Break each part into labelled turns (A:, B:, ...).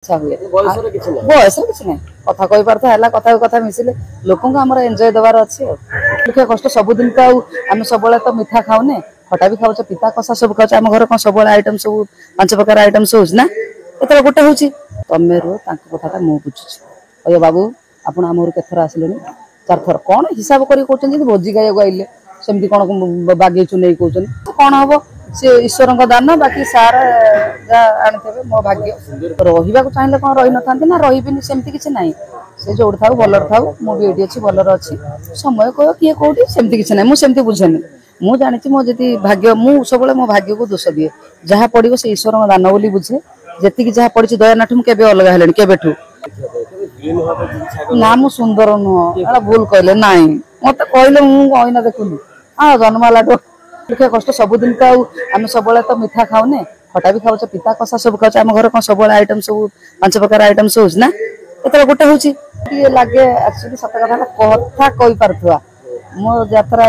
A: हुए बयस किसी ना कथा कही पार्थ है कथा कथा मिसिले लोक एंजय देवार अच्छे दुख कष्ट सबुदिन तो आम सब तो मिठा खाऊने खटा भी खाऊ पिता कषा सब खाऊ आम घर कौन सब आइटम सब 5 प्रकार आइटम सब होना ये गोटे हूँ तमें रो कथा मुझे बुझुची अरे बाबू आप आम घर केथर आसिले 4 थर कौन हिसाब कर भोजी खाइक आइले सेमती कौन बागेचु नहीं कहते कौन हम सी ईश्वर दान बाकी सार आने मो भाग्य रहा चाहिए कौन रही न था ना रही सेमती किसी ना से जो था भलर था मुझे अच्छी भलर अच्छी समय कह किए कौटी सेमती किसी ना मुझे बुझेनि मु जानी मो जी भाग्य मु सब मो भाग्य को दोष दिए जहाँ पड़ो से ईश्वर दान बोली बुझे जी जहाँ पड़ी दयानाठ मुझे अलग है केबेठू ना मु सुंदर नुह भूल कहले ना मत कहले मुझे देखुनी हाँ जन्मला दुख कष्ट सबुदिन तो आम सब तो मिठा खाऊने खटा भी खाऊ पिता कषा सब खाऊ आम घर कौन सब आइटम सब 5 प्रकार आइटम सब होना ये गोटे हूँ लगे एक्चुअली सत कथा कही पार्थुआ मो यात्रा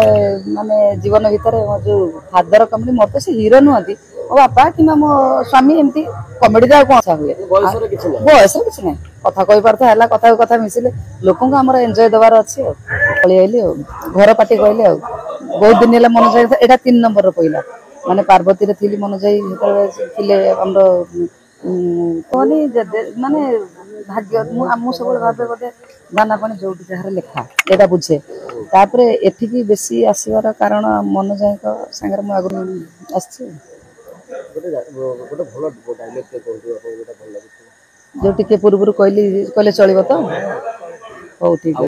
A: माने जीवन भितर मो जो फादर कमेडी मत से हीरो नुहति मो बापा कि मो स्वामी एमती कमेडी कौन हुए बयस किसी ना कथा कही पार्थ है कथा कथा मिसिले लोक एंजय देवार अच्छे पलि आइली घर पार्टी कहले बहुत दिन है मन जाए यहाँ 3 नंबर पहला माने पार्वती रे थी मन जाए कहनी माने भाग्य मुझे सब भावे गोटे दाना पानी जो जार लेखा यहाँ बुझे तापर एठिकी बेसी आसबार कारण मन जाए सागर मुझे आगुरी जो टे पूर्व कहली कहले चलो तो हौ ठीक है।